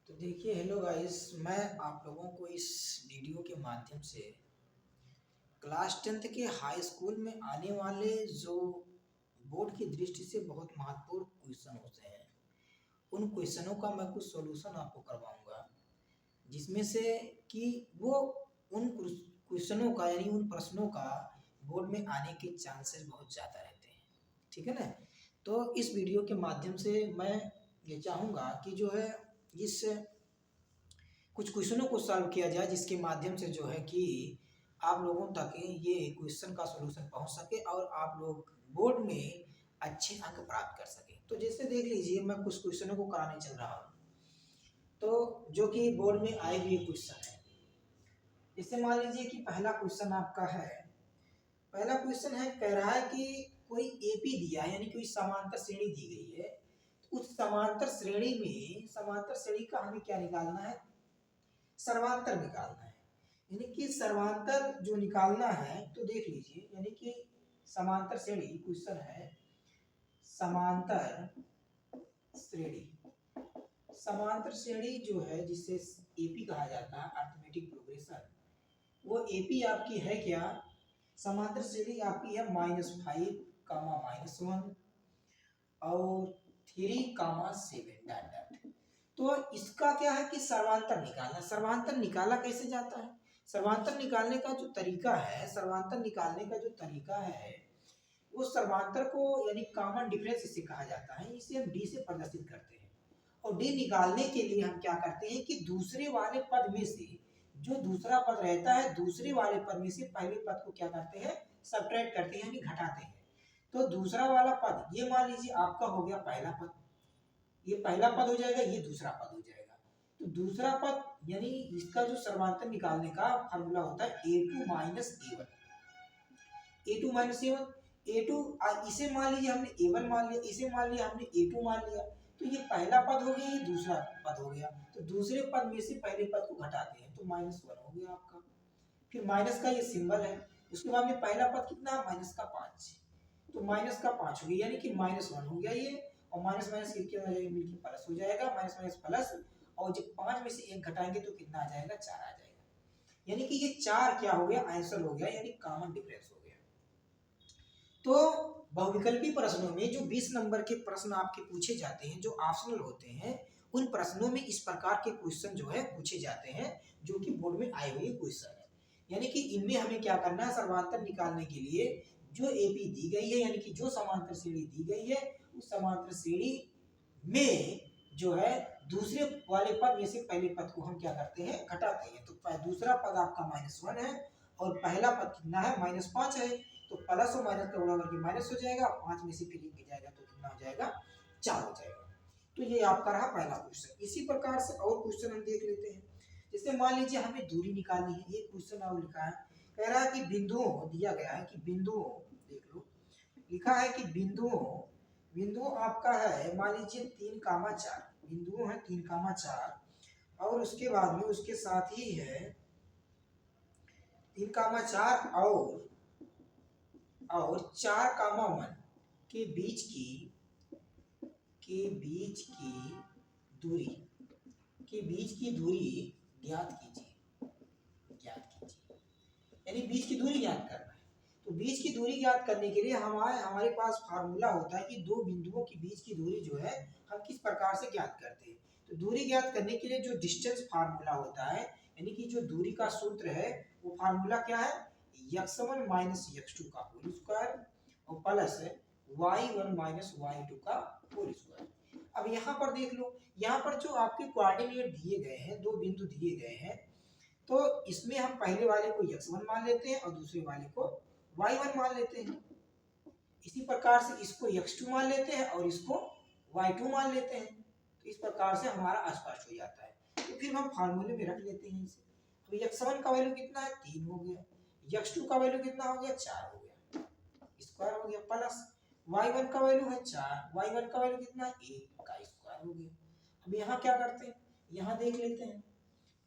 तो देखिए, hello guys. मैं आप लोगों को इस वीडियो के माध्यम से क्लास 10th के हाई स्कूल में आने वाले जो बोर्ड की दृष्टि से बहुत महत्वपूर्ण क्वेश्चन होते हैं, उन क्वेश्चनों का मैं कुछ सॉल्यूशन आपको करवाऊंगा, जिसमें से कि वो उन क्वेश्चनों का यानी उन प्रश्नों का बोर्ड में आने के चांसेस बहुत ज़्यादा रहते हैं। ठीक है ना। तो इस वीडियो के माध्यम से मैं ये चाहूँगा कि जो है इस कुछ क्वेश्चनों को सॉल्व किया जाए, जिसके माध्यम से जो है कि आप लोगों तक ये क्वेश्चन का सलूशन पहुंच सके और आप लोग बोर्ड में अच्छे अंक प्राप्त कर सके। तो जैसे देख लीजिए, मैं कुछ क्वेश्चनों को कराने चल रहा हूँ, तो जो कि बोर्ड में आए हुए क्वेश्चन है। जैसे मान लीजिए कि पहला क्वेश्चन आपका है, पहला क्वेश्चन है, कह रहा है कि कोई एपी दिया यानी कोई समांतर श्रेणी दी गई है। तो उस समांतर श्रेणी में समांतर श्रेणी का हमें क्या निकालना है? सर्वांतर निकालना है। यानी कि सर्वांतर जो निकालना है, तो देख लीजिए, यानी कि समांतर श्रेणी क्वेश्चन है, समांतर श्रेणी। समांतर श्रेणी जो है जिसे एपी कहा जाता है, अरिथमेटिक प्रोग्रेशन, वो एपी आपकी है क्या? समांतर श्रेणी आपकी है -5, -1 और 3, 7 डॉट डॉट। तो इसका क्या है कि सर्वांतर निकालना। सर्वांतर निकाला कैसे जाता है? सर्वांतर निकालने का जो तरीका है, सर्वांतर निकालने का जो तरीका है, वो सर्वांतर को यानी कॉमन डिफरेंस इसे कहा जाता है। इसे हम डी से प्रदर्शित करते हैं। और डी निकालने के लिए हम क्या करते हैं कि दूसरे वाले पद में से जो दूसरा पद रहता है, दूसरे वाले पद में से पहले पद को क्या करते हैं? सबट्रैक्ट करते हैं, यानी घटाते हैं। तो दूसरा वाला पद, ये मान लीजिए आपका हो गया पहला पद, ये पहला पद हो जाएगा, ये दूसरा पद हो जाएगा। तो दूसरा पद यानी इसका जो सर्वांतर निकालने का फॉर्मूला होता है a2 minus a1। a2 minus a1, a2 इसे मान लीजिए हमने a1 मान लिया, इसे मान लिया हमने a2 मान लिया। तो ये पहला पद हो गया, ये दूसरा पद हो गया। तो दूसरे पद में से पहले पद को घटाते हैं, तो -1 हो गया आपका। फिर माइनस का ये सिंबल है। उसके बाद में पहला पद कितना है? माइनस का 5। तो माइनस का 5 हो गया, यानी कि -1 हो गया ये। और माइनस माइनस क्या हो जाएगा? मिलकर प्लस हो जाएगा, माइनस माइनस प्लस। और जब 5 में से 1 घटाएंगे तो कितना आ जाएगा? 4 आ जाएगा। यानी कि ये 4 क्या हो गया? आंसर हो गया, यानी कॉमन डिफरेंस हो गया। तो बहुविकल्पी प्रश्नों में जो 20 नंबर के प्रश्न आपके पूछे जाते हैं, जो ऑप्शनल होते हैं, उन प्रश्नों में इस प्रकार के क्वेश्चन जो है पूछे जाते हैं, जो कि बोर्ड में आए हुए क्वेश्चन है। यानी कि इनमें हमें क्या करना है? सर्वांतर निकालने के लिए जो एपी दी गई है, यानी कि जो समांतर श्रेणी दी गई है, उस समांतर श्रेणी में जो है दूसरे वाले पद में से पहले पद को हम क्या करते हैं? घटाते हैं। तो दूसरा पद आपका -1 है और पहला पद कितना है? -5 है। तो प्लस और माइनस का गुणा करके माइनस हो जाएगा, 5 में से फिर 1 जाएगा तो कितना हो जाएगा? 4 हो जाएगा। तो ये आपका रहा पहला क्वेश्चन। इसी प्रकार से और क्वेश्चन हम देख लेते हैं। जैसे मान लीजिए हमें दूरी निकालनी है। ये क्वेश्चन और लिखा है, कह रहा है कि बिंदुओं दिया गया है कि बिंदुओं, देख लो, लिखा है कि बिंदुओं आपका है, मान लीजिए 3, 4 बिंदुओं है, 3, 4 और उसके बाद में उसके साथ ही है 3, 4 और 4, 1 के बीच की दूरी ज्ञात कीजिए। यानी बीच की दूरी ज्ञात करना है। तो बीच की दूरी ज्ञात करने के लिए हमारे पास फार्मूला होता है कि दो बिंदुओं के बीच की दूरी जो है हम किस प्रकार से ज्ञात करते हैं। तो दूरी ज्ञात करने के लिए जो डिस्टेंस फार्मूला होता है, यानी कि जो दूरी का सूत्र है, वो फार्मूला क्या है? x1 माइनस x2 का होल स्क्वायर और प्लस y1 माइनस y2 का होल स्क्वायर। अब यहाँ पर देख लो, यहाँ पर जो आपके कोऑर्डिनेट दिए गए हैं, दो बिंदु दिए गए हैं, तो इसमें हम पहले वाले को x1 मान लेते हैं और दूसरे वाले को y1 मान लेते हैं। इसी प्रकार से इसको x2 मान लेते हैं और इसको y2 मान लेते हैं। तो इस प्रकार से हमारा स्पष्ट हो जाता है। तो फिर हम फार्मूले में रख लेते हैं इसे। तो x1 का वैल्यू कितना है? 3 हो गया। x2 का वैल्यू कितना हो गया? 4 हो गया, स्क्वायर हो गया, प्लस y1 का वैल्यू है 4, y1 का वैल्यू कितना है? 1 का स्क्वायर हो गया। अब यहाँ क्या करते हैं? यहाँ देख लेते हैं,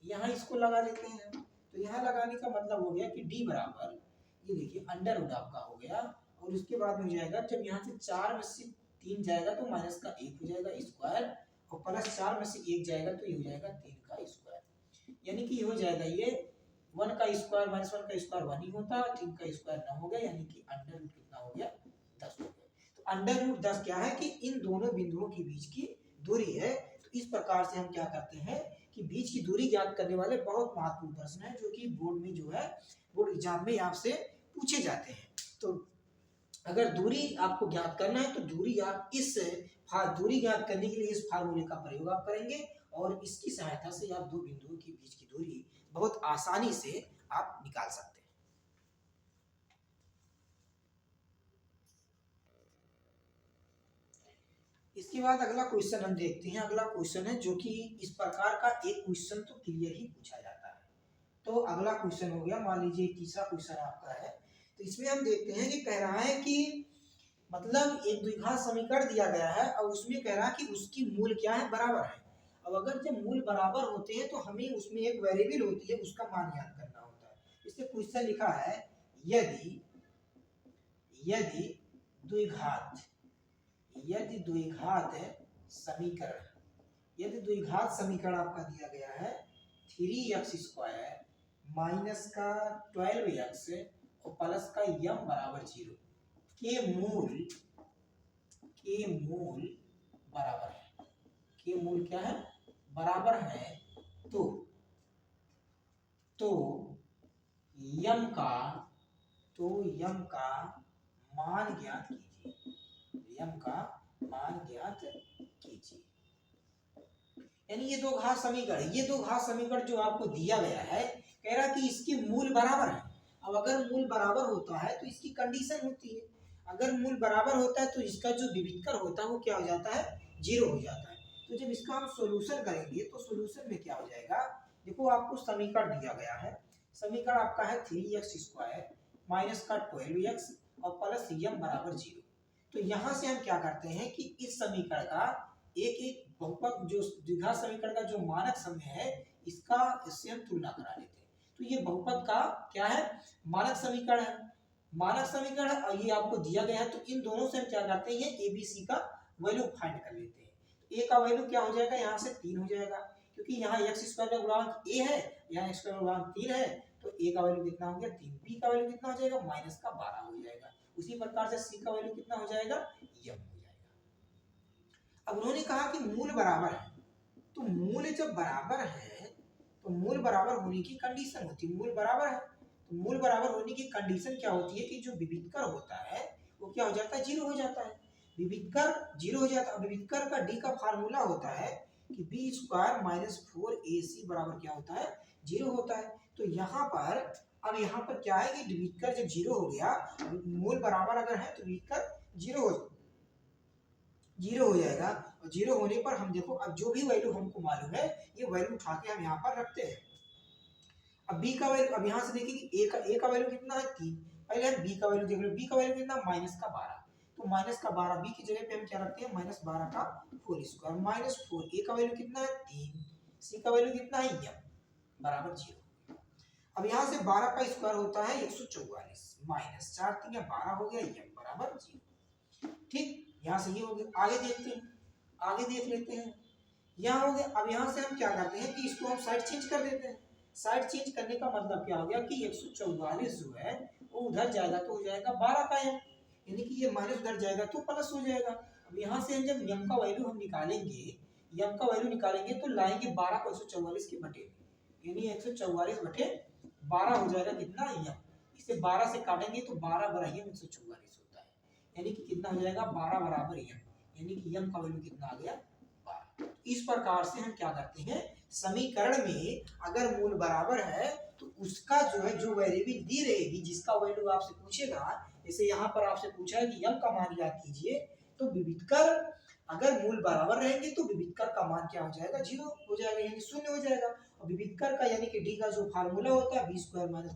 यहाँ इसको लगा लेते हैं। तो यहाँ लगाने का मतलब हो गया कि d बराबर, ये देखिए अंडर रूट आपका हो गया, और उसके बाद में जाएगा, जब यहाँ से 4 में से 3 जाएगा तो माइनस का 1 हो जाएगा स्क्वायर, और प्लस 4 में से 1 जाएगा तो ये हो जाएगा 3 का स्क्वायर, यानी कि ये हो जाएगा ये 1 का स्क्वायर माइनस 1 का स्क्वायर 1 ही होता है, 3 का स्क्वायर 9 हो गया, यानी कि अंडर रूट कितना हो गया 10 हो गया। तो अंडर रूट 10 क्या है कि इन दोनों बिंदुओं के बीच की दूरी है। तो इस प्रकार से हम क्या करते हैं कि बीच की दूरी ज्ञात करने वाले बहुत महत्वपूर्ण प्रश्न है जो कि बोर्ड में जो है बोर्ड एग्जाम में आपसे पूछे जाते हैं। तो अगर दूरी आपको ज्ञात करना है तो दूरी आप इस दूरी ज्ञात करने के लिए इस फार्मूले का प्रयोग आप करेंगे और इसकी सहायता से आप दो बिंदुओं के बीच की दूरी बहुत आसानी से आप निकाल सकते हैं। इसके बाद अगला क्वेश्चन हम देखते हैं। अगला क्वेश्चन है जो कि इस प्रकार का एक क्वेश्चन तो क्लियर ही पूछा जाता है। तो अगला क्वेश्चन हो गया, मान लीजिए तीसरा क्वेश्चन आपका है। तो इसमें हम देखते हैं कि कह रहा है कि मतलब एक द्विघात समीकरण दिया गया है और उसमें कह रहा है कि उसकी मूल क्या है, बराबर है। अब अगर जब मूल बराबर होते हैं तो हमें उसमें एक वेरिएबल होती है उसका मान ज्ञात करना होता है। इससे क्वेश्चन लिखा है यदि द्विघात समीकरण आपका दिया गया है 3x² माइनस का 12x और प्लस का m बराबर 0 के मूल बराबर है, के मूल क्या है, बराबर है। तो यम का मान ज्ञात कीजिए। यानी ये दो घात समीकरण जो आपको दिया गया है, कह रहा कि इसके मूल बराबर है। अब अगर मूल बराबर होता है तो इसकी कंडीशन होती है, अगर मूल बराबर होता है तो इसका जो विविधकर होता है वो क्या हो जाता है, 0 हो जाता है। तो जब इसका हम सॉल्यूशन करेंगे तो सॉल्यूशन में क्या हो जाएगा, देखो आपको समीकरण दिया गया है, समीकरण आपका है 3x² माइनस का 12x और प्लस m बराबर 0। तो यहाँ से हम क्या करते हैं कि इस समीकरण का एक बहुपद जो द्विघात समीकरण का जो मानक समय है इससे हम तुलना करा लेते हैं। तो ये बहुपद का क्या है, मानक समीकरण है, और ये आपको दिया गया है। तो इन दोनों से हम क्या करते हैं, ए बी सी का वैल्यू फाइंड कर लेते हैं। ए का वैल्यू क्या हो जाएगा, यहाँ से 3 हो जाएगा, क्योंकि यहाँ x² का गुणांक a है, यहाँ x का गुणांक 3 है। तो a का वैल्यू कितना हो गया 3, b का वैल्यू कितना हो जाएगा माइनस का 12 हो जाएगा। उसी प्रकार से c का वैल्यू कितना हो जाएगा, m हो जाएगा। अब उन्होंने कहा कि मूल बराबर है, तो मूल जब बराबर है तो मूल बराबर होने की कंडीशन होती है, मूल बराबर है तो मूल बराबर होने की कंडीशन क्या होती है कि जो विविधकर होता है वो क्या हो जाता है, 0 हो जाता है। विविधकर 0 हो जाता है। विविधकर का d का फार्मूला होता है कि b² माइनस 4ac बराबर क्या होता है, 0 होता है। तो यहाँ पर क्या है कि विविधकर जब 0 हो गया, मूल बराबर अगर है तो विविधकर 0 हो जाएगा। और 0 होने पर हम देखो अब जो भी वैल्यू हमको मालूम है ये वैल्यू उठा के हम यहाँ पर रखते हैं। अब b का वैल्यू, अब यहाँ से देखिए कि a का वैल्यू कितना है 3, पहले हम b का वैल्यू देख लो, b का वैल्यू कितना माइनस का 12, तो माइनस का 12 b की जगह पे हम क्या रखते हैं माइनस 12 का होल स्क्वायर माइनस 4, a का वैल्यू कितना है 3, c का वैल्यू कितना है m बराबर 0। अब यहाँ से 12 का स्क्वायर होता है 144 माइनस 4 3 12 हो गया, m बराबर 0। ठीक, यहाँ से ये हो गया। आगे देख लेते हैं, यहाँ हो गया। अब यहाँ से हम क्या करते हैं कि इसको हम साइड चेंज कर देते हैं। साइड चेंज करने का मतलब क्या हो गया कि 144 जो है वो उधर जाएगा तो हो जाएगा 12 का m, यानी कि ये माइनस उधर जाएगा तो प्लस हो जाएगा। अब यहाँ से हम जब m का वैल्यू हम निकालेंगे तो लाएंगे 12 को 144 के बटे, यानी 144 बटे 12 हो जाएगा कितना m। इसे 12 से काटेंगे तो 12 बराबर 144 होता है, यानी कि कितना हो जाएगा 12 बराबर m, यानी कि m का वैल्यू कितना आ गया 12। इस प्रकार से हम क्या करते हैं, समीकरण में अगर मूल बराबर है तो उसका जो है जो वेरिएबल दी रहेगी जिसका वैल्यू आपसे पूछेगा, जैसे यहाँ पर आपसे पूछा है कि m का मान ज्ञात कीजिए, तो विविधकर अगर मूल बराबर रहेंगे तो विविधकर का मान क्या हो जाएगा 0 हो जाएगा, यानी 0 हो जाएगा। और विविधकर का यानी कि d का जो फार्मूला होता है b² - 4ac =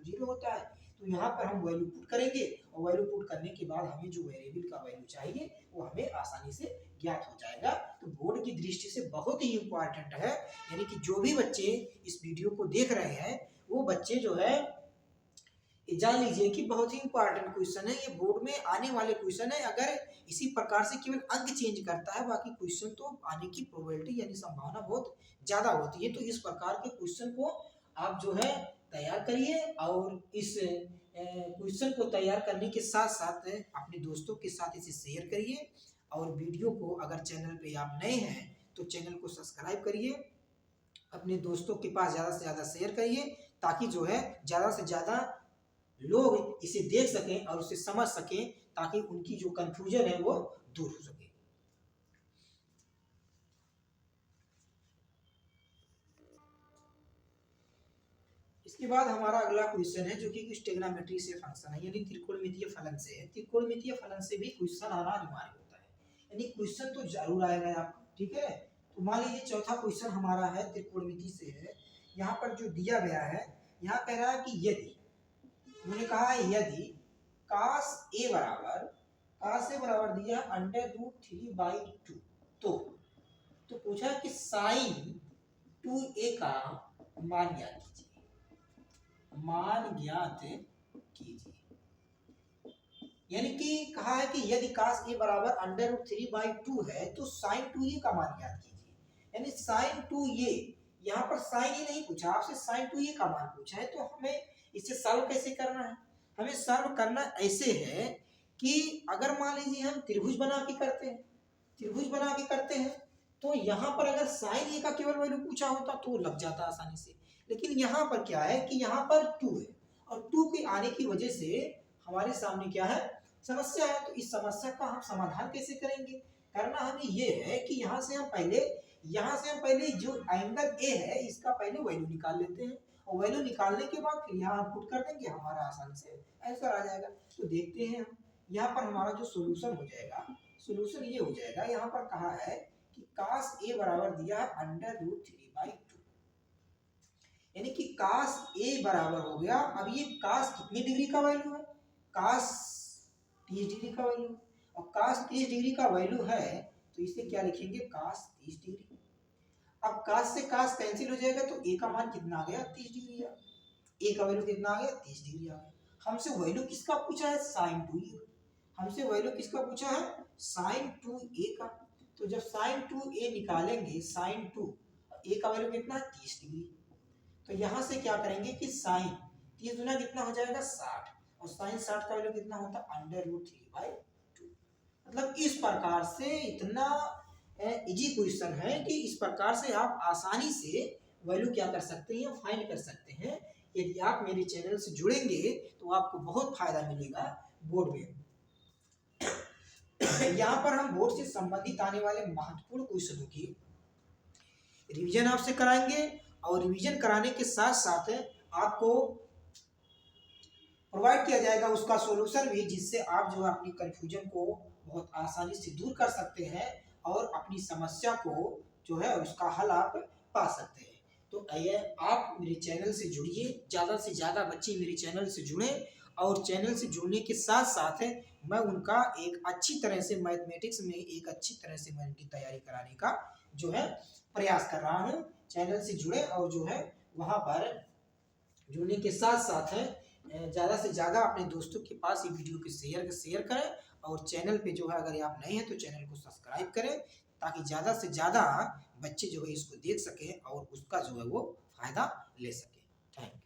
0 होता है। तो यहाँ पर हम वैल्यू पुट करेंगे और वैल्यू पुट करने के बाद हमें जो वेरिएबल का वैल्यू चाहिए वो हमें आसानी से ज्ञात हो जाएगा। तो बोर्ड की दृष्टि से बहुत ही इम्पोर्टेंट है, यानी कि जो भी बच्चे इस वीडियो को देख रहे हैं वो बच्चे जो है जान लीजिए कि बहुत ही इंपॉर्टेंट क्वेश्चन है, ये बोर्ड में आने वाले क्वेश्चन है। अगर इसी प्रकार से केवल अंक चेंज करता है, बाकी क्वेश्चन तो आने की प्रोबेबिलिटी यानी संभावना बहुत ज़्यादा होती है। तो इस प्रकार के क्वेश्चन को आप जो है तैयार करिए और इस क्वेश्चन को तैयार करने के साथ साथ अपने दोस्तों के साथ इसे शेयर करिए और वीडियो को अगर चैनल पे आप नए हैं तो चैनल को सब्सक्राइब करिए, अपने दोस्तों के पास ज़्यादा से ज़्यादा शेयर करिए ताकि जो है ज़्यादा से ज़्यादा लोग इसे देख सकें और उसे समझ सकें, ताकि उनकी जो कंफ्यूजन है वो दूर हो सके। इसके बाद हमारा अगला क्वेश्चन है जो कि कुछ ट्रिग्नोमेट्री से फंक्शन है यानी त्रिकोणमितीय फलन से है। त्रिकोणमितीय फलन से भी क्वेश्चन आना अनिवार्य होता है, यानी क्वेश्चन तो जरूर आएगा आपको, ठीक है। तो मान लीजिए चौथा क्वेश्चन हमारा है त्रिकोणमिति से है। यहाँ पर जो दिया गया है, यहाँ कह रहा है कि यदि, मैंने कहा है यदि cos a बराबर दिया √3/2, तो पूछा कि sin 2a का मान ज्ञात कीजिए। यानी कि कहा है कि यदि cos a बराबर √3/2 है तो sin 2a का मान ज्ञात कीजिए। यानी sin 2a, यहाँ पर sin a नहीं पूछा आपसे, sin 2a का मान पूछा है। तो हमें इसे सॉल्व कैसे करना है? हमें सॉल्व करना ऐसे है कि अगर मान लीजिए हम त्रिभुज बना के करते हैं तो यहाँ पर अगर sin a का केवल वैल्यू पूछा होता तो लग जाता आसानी से, लेकिन यहाँ पर क्या है कि यहाँ पर 2 है और 2 के आने की वजह से हमारे सामने क्या है, समस्या है। तो इस समस्या का हम समाधान कैसे करेंगे? करना हमें ये है कि यहाँ से हम पहले जो एंगल ए है इसका पहले वैल्यू निकाल लेते हैं और वैल्यू निकालने के बाद फिर यहाँ पुट कर देंगे, हमारा आसानी से आंसर आ जाएगा। तो देखते हैं हम यहाँ पर हमारा जो सोल्यूशन हो जाएगा, सोल्यूशन ये हो जाएगा। यहाँ पर कहा है कि cos a बराबर दिया है √3/2, यानी कि cos a बराबर हो गया। अब ये cos कितनी डिग्री का वैल्यू है? cos 30 डिग्री का वैल्यू, और cos 30 डिग्री का वैल्यू है तो इसे क्या लिखेंगे, cos 30 डिग्री। अब cos से cos कैंसिल हो जाएगा तो a का मान कितना आ गया, 30 डिग्री आ गया। a का वैल्यू कितना आ गया, 30 डिग्री आ गया। हमसे वैल्यू किसका पूछा है, sin 2a। हमसे वैल्यू किसका पूछा है, sin 2a का। तो जब sin 2a निकालेंगे, sin 2 a का वैल्यू कितना है, 30 डिग्री। तो यहाँ से क्या करेंगे कि sin 30 गुना कितना हो जाएगा, 60, और sin 60 का वैल्यू कितना होता है, √3/2। मतलब इस प्रकार से इतना इजी क्वेश्चन है कि इस प्रकार से आप आसानी से वैल्यू क्या कर सकते हैं, फाइंड कर सकते हैं। यदि आप मेरे चैनल से जुड़ेंगे तो आपको बहुत फायदा मिलेगा बोर्ड में। यहाँ पर हम बोर्ड से संबंधित आने वाले महत्वपूर्ण क्वेश्चनों की रिवीजन आपसे कराएंगे और रिवीजन कराने के साथ साथ आपको प्रोवाइड किया जाएगा उसका सॉल्यूशन भी, जिससे आप जो है अपनी कंफ्यूजन को बहुत आसानी से दूर कर सकते हैं और अपनी समस्या को जो है उसका हल आप पा सकते हैं। तो आइए आप मेरे चैनल से जुड़िए, ज़्यादा से ज़्यादा बच्चे मेरे चैनल से जुड़ें और चैनल से जुड़ने के साथ साथ मैं उनका एक अच्छी तरह से मैथमेटिक्स में एक अच्छी तरह से मैं उनकी तैयारी कराने का जो है प्रयास कर रहा हूँ। चैनल से जुड़े और जो है वहाँ पर जुड़ने के साथ साथ ज़्यादा से ज़्यादा अपने दोस्तों के पास ये वीडियो को शेयर करें और चैनल पे जो है अगर आप नए हैं तो चैनल को सब्सक्राइब करें ताकि ज़्यादा से ज़्यादा बच्चे जो है इसको देख सकें और उसका जो है वो फायदा ले सकें। Thank you.